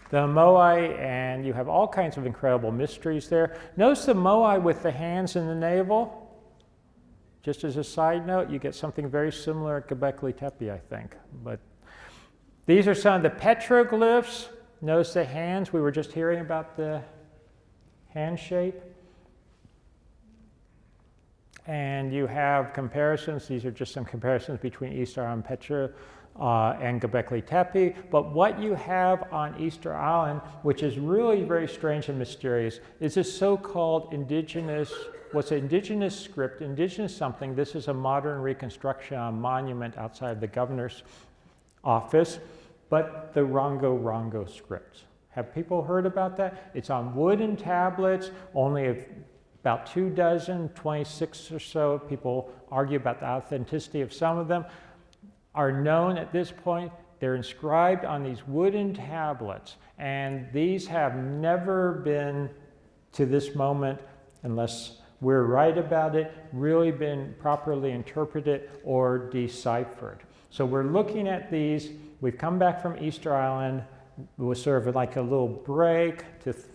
The moai, and you have all kinds of incredible mysteries there. Notice the moai with the hands in the navel. Just as a side note, you get something very similar at Göbekli Tepe, I think. But these are some of the petroglyphs. Notice the hands. We were just hearing about the hand shape. And you have comparisons. These are just some comparisons between Easter Island Petra and Göbekli Tepe. But what you have on Easter Island, which is really very strange and mysterious, is this so-called indigenous, what's an indigenous script, indigenous something. This is a modern reconstruction on a monument outside the governor's office, but the Rongo script. Have people heard about that? It's on wooden tablets, only about 24, 26 or so. People argue about the authenticity of some of them. Are known at this point. They're inscribed on these wooden tablets, and these have never been, to this moment, unless we're right about it, really been properly interpreted or deciphered. So we're looking at these. We've come back from Easter Island. It was sort of like a little break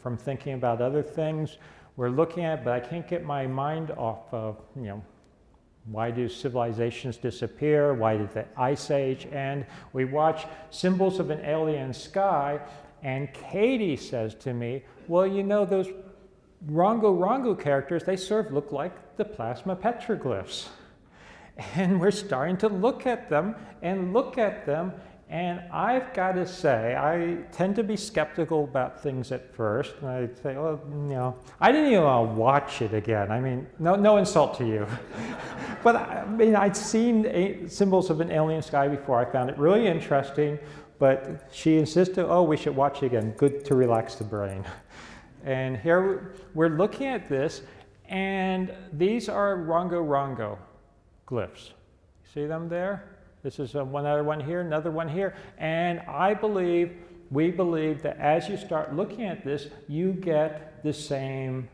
from thinking about other things. We're looking at, but I can't get my mind off of, why do civilizations disappear? Why did the Ice Age end? We watch Symbols of an Alien Sky, and Katie says to me, well, those Rongo characters, they sort of look like the plasma petroglyphs. And we're starting to look at them, and I've got to say, I tend to be skeptical about things at first, and I say, well, I didn't even want to watch it again. I mean, no insult to you. But I mean, I'd seen Symbols of an Alien Sky before. I found it really interesting, but she insisted, oh, we should watch it again. Good to relax the brain. And here we're looking at this, and these are Rongo glyphs. See them there? This is another one here, another one here. And we believe that as you start looking at this, you get the same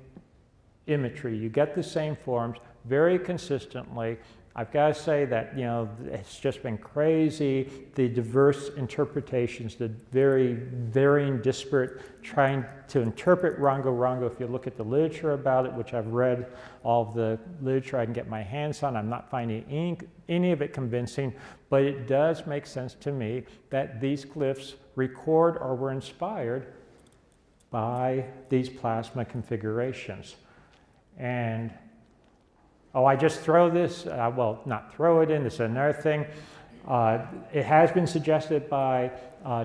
imagery, you get the same forms very consistently. I've got to say that, it's just been crazy, the diverse interpretations, the very varying, disparate, trying to interpret Rongo. If you look at the literature about it, which I've read all of the literature I can get my hands on, I'm not finding any of it convincing, but it does make sense to me that these glyphs record or were inspired by these plasma configurations. And I just throw this, well, not throw it in, this is another thing. It has been suggested by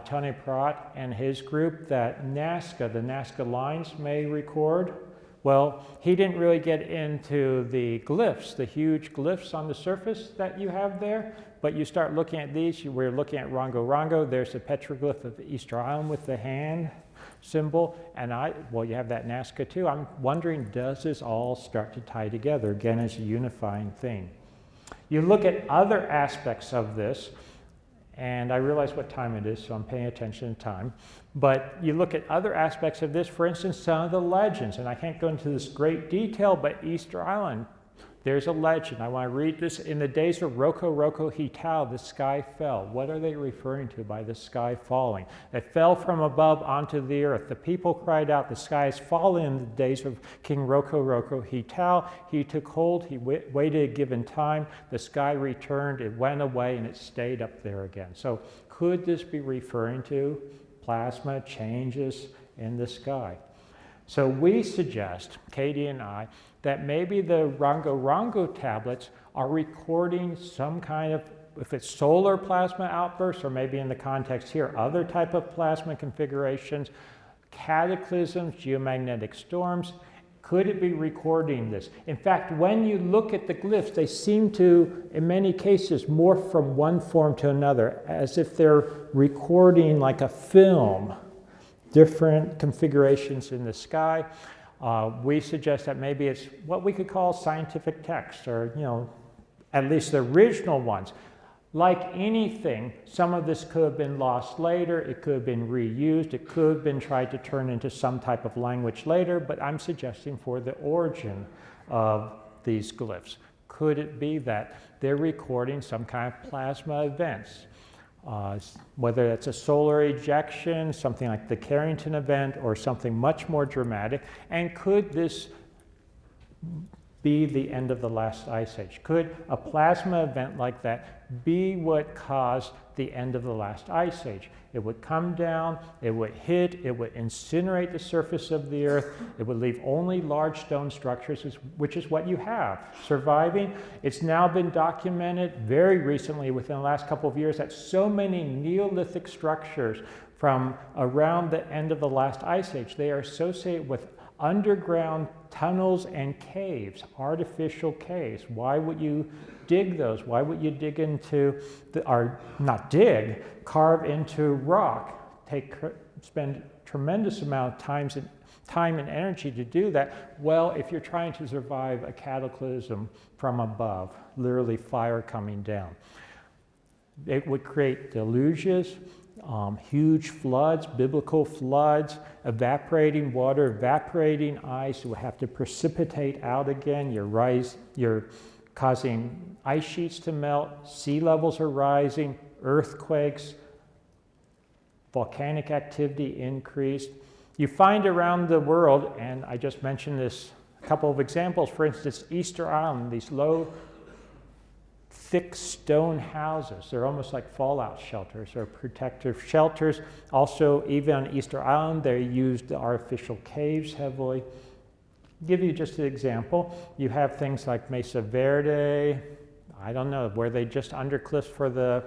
Tony Pratt and his group that the Nazca lines may record. Well, he didn't really get into the glyphs, the huge glyphs on the surface that you have there, but you start looking at these, we're looking at Rongo. There's the petroglyph of Easter Island with the hand symbol, and you have that Nazca too. I'm wondering, does this all start to tie together again as a unifying theme? You look at other aspects of this, and I realize what time it is, so I'm paying attention to time, but you look at other aspects of this, for instance, some of the legends, and I can't go into this great detail, but Easter Island, there's a legend. I want to read this. In the days of Roko Hitau, the sky fell. What are they referring to by the sky falling? It fell from above onto the earth. The people cried out, the sky has fallen in the days of King Roko Hitau. He took hold, he waited a given time, the sky returned, it went away, and it stayed up there again. So could this be referring to plasma changes in the sky? So we suggest, Katie and I, that maybe the Rongo tablets are recording some kind of, if it's solar plasma outbursts, or maybe in the context here, other type of plasma configurations, cataclysms, geomagnetic storms. Could it be recording this? In fact, when you look at the glyphs, they seem to, in many cases, morph from one form to another, as if they're recording like a film, different configurations in the sky. We suggest that maybe it's what we could call scientific text, or at least the original ones. Like anything, some of this could have been lost later, it could have been reused, it could have been tried to turn into some type of language later, but I'm suggesting for the origin of these glyphs. Could it be that they're recording some kind of plasma events? whether it's a solar ejection, something like the Carrington event, or something much more dramatic. And could this be the end of the last ice age? Could a plasma event like that be what caused the end of the last ice age? It would come down, it would hit, it would incinerate the surface of the Earth, it would leave only large stone structures, which is what you have surviving. It's now been documented very recently, within the last couple of years, that so many Neolithic structures from around the end of the last ice age, they are associated with underground tunnels and caves, artificial caves. Why would you dig those? Why would you dig into, or not dig, carve into rock? Spend tremendous amount of time and energy to do that. Well, if you're trying to survive a cataclysm from above, literally fire coming down, it would create deluges, huge floods, biblical floods, evaporating water, evaporating ice. You would have to precipitate out again. You're causing ice sheets to melt, sea levels are rising, earthquakes, volcanic activity increased. You find around the world, and I just mentioned this, a couple of examples, for instance, Easter Island, these low, thick stone houses. They're almost like fallout shelters or protective shelters. Also, even on Easter Island, they used the artificial caves heavily. Give you just an example. You have things like Mesa Verde, I don't know, were they just under cliffs for the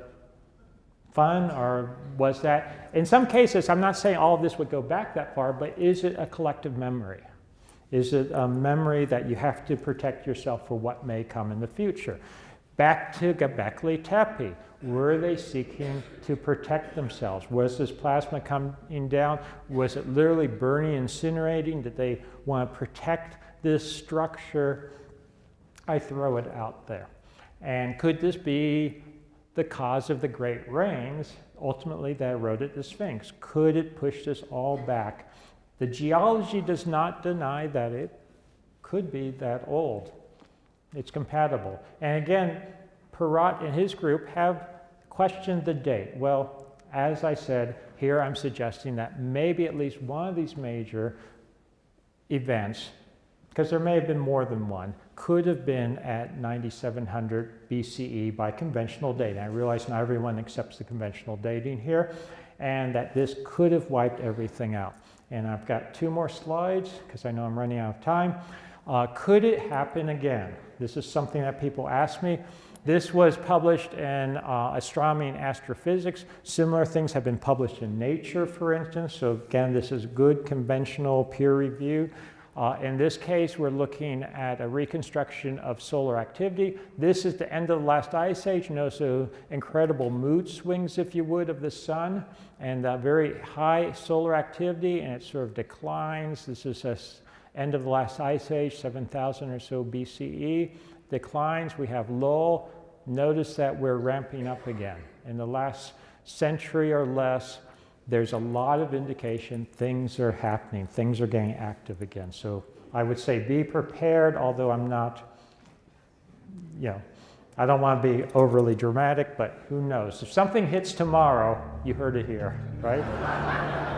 fun, or was that? In some cases, I'm not saying all of this would go back that far, but is it a collective memory? Is it a memory that you have to protect yourself for what may come in the future? Back to Göbekli Tepe, were they seeking to protect themselves? Was this plasma coming down? Was it literally burning, incinerating? Did they want to protect this structure? I throw it out there. And could this be the cause of the great rains, ultimately, that eroded the Sphinx? Could it push this all back? The geology does not deny that it could be that old. It's compatible. And again, Perrott and his group have questioned the date. Well, as I said, here I'm suggesting that maybe at least one of these major events, because there may have been more than one, could have been at 9700 BCE by conventional dating. I realize not everyone accepts the conventional dating here, and that this could have wiped everything out. And I've got 2 more slides, because I know I'm running out of time. Could it happen again? This is something that people ask me. This was published in Astronomy and Astrophysics. Similar things have been published in Nature, for instance. So again, this is good conventional peer review. In this case, we're looking at a reconstruction of solar activity. This is the end of the last ice age. So incredible mood swings, if you would, of the sun, and very high solar activity, and it sort of declines. This is end of the last ice age, 7,000 or so BCE, declines. We have lull. Notice that we're ramping up again. In the last century or less, there's a lot of indication things are happening, things are getting active again. So I would say be prepared, although I'm not, I don't want to be overly dramatic, but who knows? If something hits tomorrow, you heard it here, right?